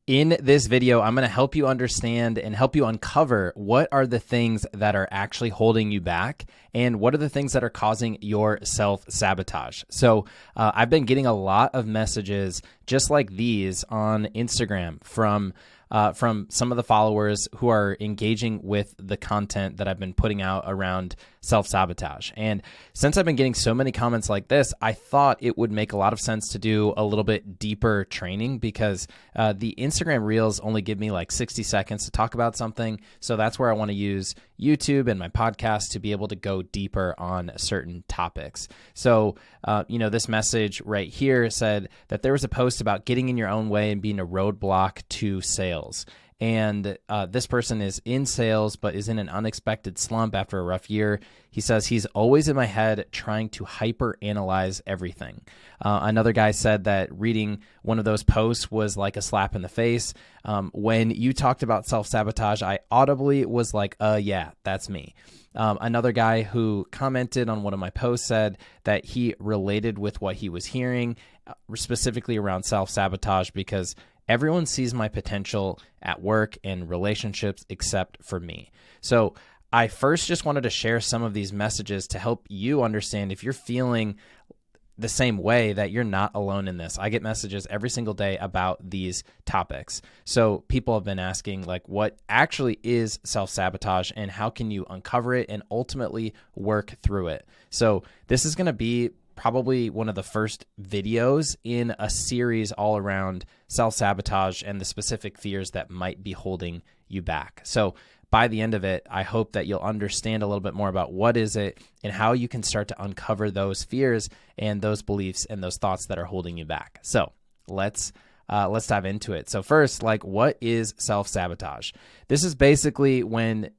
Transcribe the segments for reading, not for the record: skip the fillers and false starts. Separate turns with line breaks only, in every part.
In this video, I'm going to help you understand and help you uncover what are the things that are actually holding you back and what are the things that are causing your self-sabotage. So I've been getting a lot of messages just like these on Instagram from some of the followers who are engaging with the content that I've been putting out around self-sabotage. And since I've been getting so many comments like this, I thought it would make a lot of sense to do a little bit deeper training because the Instagram Reels only give me like 60 seconds to talk about something. So that's where I want to use YouTube and my podcast to be able to go deeper on certain topics. So, this message right here said that there was a post about getting in your own way and being a roadblock to sales. And this person is in sales, but is in an unexpected slump after a rough year. He says he's always in my head trying to hyper analyze everything. Another guy said that reading one of those posts was like a slap in the face. When you talked about self-sabotage, I audibly was like, yeah, that's me. Another guy who commented on one of my posts said that he related with what he was hearing, specifically around self-sabotage, because everyone sees my potential at work and relationships except for me. So I first just wanted to share some of these messages to help you understand if you're feeling the same way, that you're not alone in this. I get messages every single day about these topics. So people have been asking, like, what actually is self-sabotage and how can you uncover it and ultimately work through it? So this is going to be probably one of the first videos in a series all around self-sabotage and the specific fears that might be holding you back. So by the end of it, I hope that you'll understand a little bit more about what is it and how you can start to uncover those fears and those beliefs and those thoughts that are holding you back. So let's dive into it. So first, what is self-sabotage? This is basically when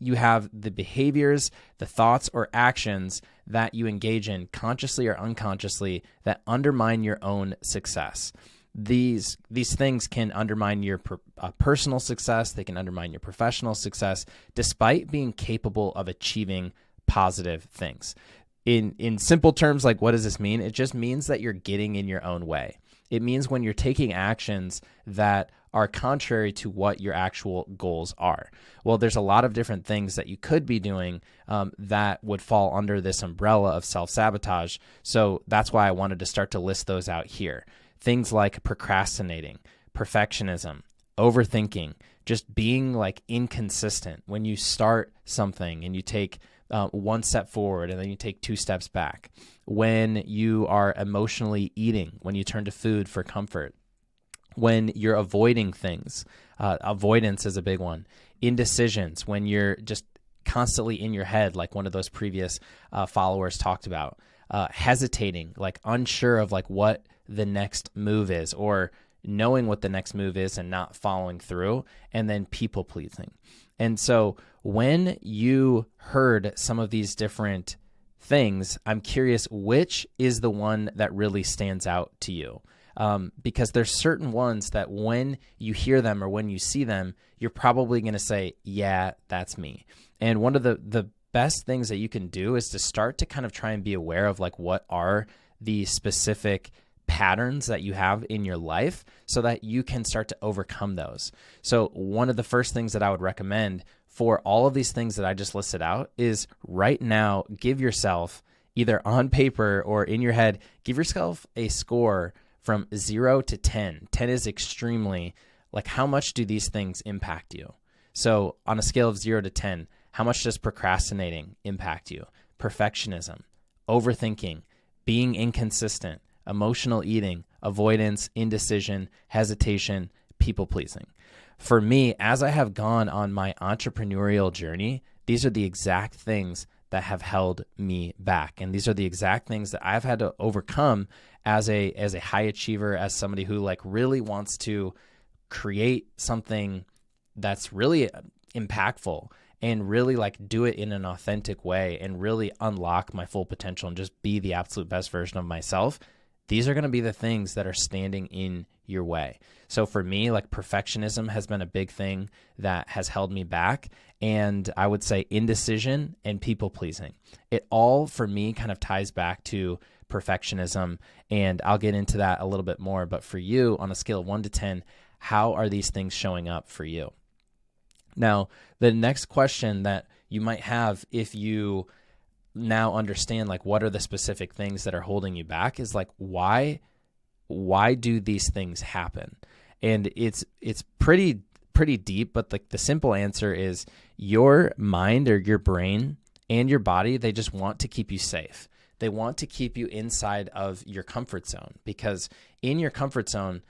you have the behaviors, the thoughts or actions that you engage in consciously or unconsciously that undermine your own success. These things can undermine your personal success. They can undermine your professional success, despite being capable of achieving positive things. In simple terms, what does this mean? It just means that you're getting in your own way. It means when you're taking actions that are contrary to what your actual goals are. Well, there's a lot of different things that you could be doing that would fall under this umbrella of self-sabotage. So that's why I wanted to start to list those out here. Things like procrastinating, perfectionism, overthinking, just being inconsistent. When you start something and you take one step forward and then you take two steps back. When you are emotionally eating, when you turn to food for comfort. When you're avoiding things, avoidance is a big one. Indecisions, when you're just constantly in your head, like one of those previous followers talked about. Hesitating, unsure of what the next move is, or knowing what the next move is and not following through, and then people pleasing. And so when you heard some of these different things, I'm curious, which is the one that really stands out to you? Because there's certain ones that when you hear them or when you see them, you're probably going to say, yeah, that's me. And one of the best things that you can do is to start to kind of try and be aware of what are the specific patterns that you have in your life so that you can start to overcome those. So one of the first things that I would recommend for all of these things that I just listed out is right now, give yourself either on paper or in your head, give yourself a score from 0 to 10. 10 is extremely, how much do these things impact you? So on a scale of 0 to 10, how much does procrastinating impact you? Perfectionism, overthinking, being inconsistent, emotional eating, avoidance, indecision, hesitation, people pleasing. For me, as I have gone on my entrepreneurial journey, these are the exact things that have held me back. And these are the exact things that I've had to overcome as a high achiever, as somebody who really wants to create something that's really impactful and really do it in an authentic way and really unlock my full potential and just be the absolute best version of myself. These are going to be the things that are standing in your way. So for me, perfectionism has been a big thing that has held me back. And I would say indecision and people pleasing. It all for me kind of ties back to perfectionism. And I'll get into that a little bit more. But for you, on a scale of 1 to 10, how are these things showing up for you? Now, the next question that you might have if you now understand like what are the specific things that are holding you back is like, why do these things happen? And it's pretty deep, but like the simple answer is your mind or your brain and your body, they just want to keep you safe. They want to keep you inside of your comfort zone, because in your comfort zone,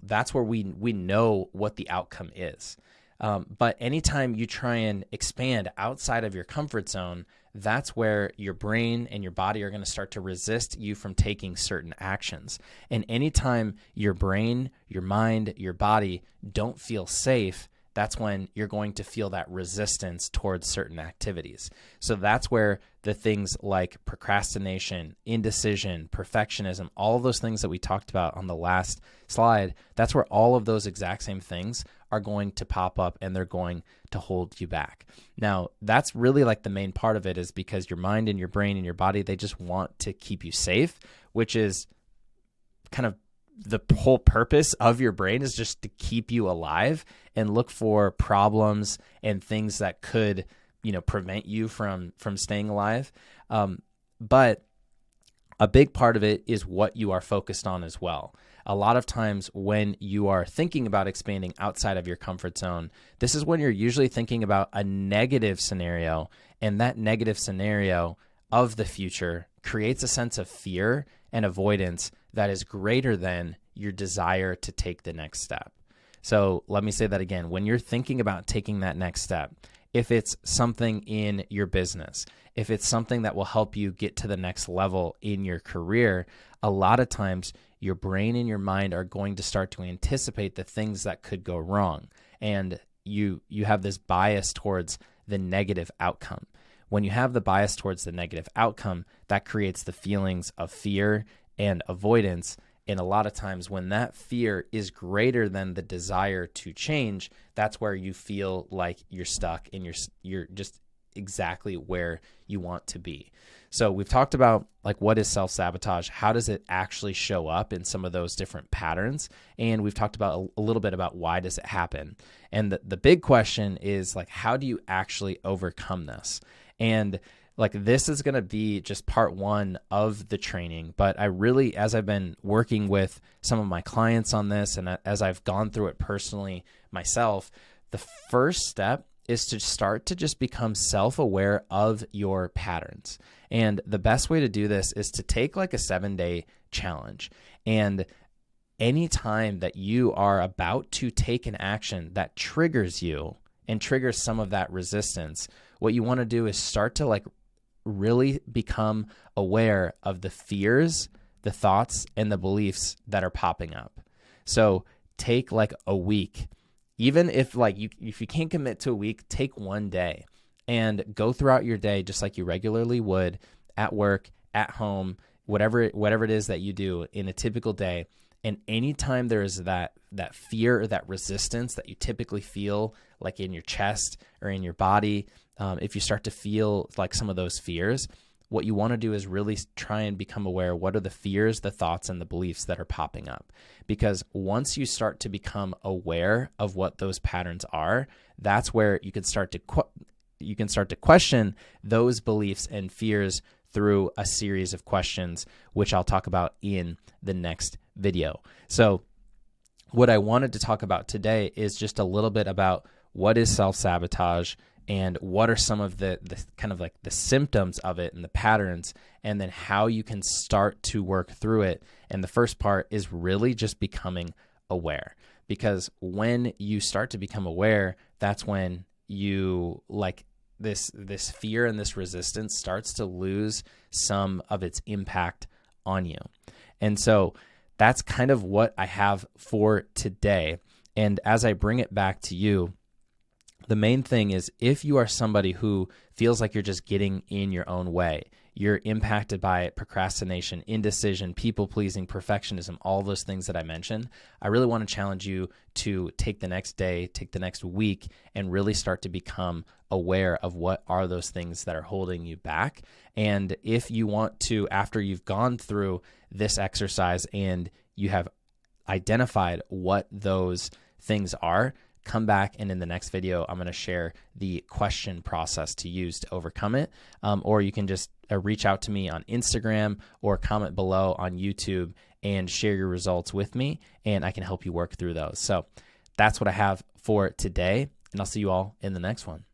that's where we know what the outcome is. But anytime you try and expand outside of your comfort zone, that's where your brain and your body are going to start to resist you from taking certain actions. And anytime your brain, your mind, your body don't feel safe, that's when you're going to feel that resistance towards certain activities. So that's where the things like procrastination, indecision, perfectionism, all of those things that we talked about on the last slide, that's where all of those exact same things are going to pop up and they're going to hold you back. Now, that's really like the main part of it, is because your mind and your brain and your body, they just want to keep you safe, which is kind of the whole purpose of your brain, is just to keep you alive and look for problems and things that could, prevent you from staying alive. But a big part of it is what you are focused on as well. A lot of times when you are thinking about expanding outside of your comfort zone, this is when you're usually thinking about a negative scenario, and that negative scenario of the future creates a sense of fear and avoidance that is greater than your desire to take the next step. So let me say that again. When you're thinking about taking that next step, if it's something in your business, if it's something that will help you get to the next level in your career, a lot of times your brain and your mind are going to start to anticipate the things that could go wrong. And you have this bias towards the negative outcome. When you have the bias towards the negative outcome, that creates the feelings of fear and avoidance. And a lot of times when that fear is greater than the desire to change, that's where you feel like you're stuck and you're just exactly where you want to be. So we've talked about like, what is self-sabotage? How does it actually show up in some of those different patterns? And we've talked about a little bit about why does it happen? And the big question is like, how do you actually overcome this? And like, this is going to be just part one of the training. But I really, as I've been working with some of my clients on this, and as I've gone through it personally myself, the first step is to start to just become self-aware of your patterns. And the best way to do this is to take like a 7-day challenge. And anytime that you are about to take an action that triggers you and triggers some of that resistance, what you want to do is start to like really become aware of the fears, the thoughts, and the beliefs that are popping up. So take like a week. Even if like if you can't commit to a week, take one day and go throughout your day just like you regularly would at work, at home, whatever it is that you do in a typical day. And anytime there is that fear or that resistance that you typically feel like in your chest or in your body, if you start to feel like some of those fears, what you want to do is really try and become aware, what are the fears, the thoughts, and the beliefs that are popping up? Because once you start to become aware of what those patterns are, that's where you can start to question those beliefs and fears through a series of questions, which I'll talk about in the next video. So what I wanted to talk about today is just a little bit about what is self-sabotage and what are some of the kind of like the symptoms of it and the patterns, and then how you can start to work through it. And the first part is really just becoming aware, because when you start to become aware, that's when you like this fear and this resistance starts to lose some of its impact on you. And so that's kind of what I have for today. And as I bring it back to you, the main thing is, if you are somebody who feels like you're just getting in your own way, you're impacted by procrastination, indecision, people-pleasing, perfectionism, all those things that I mentioned, I really want to challenge you to take the next day, take the next week, and really start to become aware of what are those things that are holding you back. And if you want to, after you've gone through this exercise and you have identified what those things are, come back, and in the next video, I'm going to share the question process to use to overcome it. Or you can just reach out to me on Instagram or comment below on YouTube and share your results with me, and I can help you work through those. So that's what I have for today, and I'll see you all in the next one.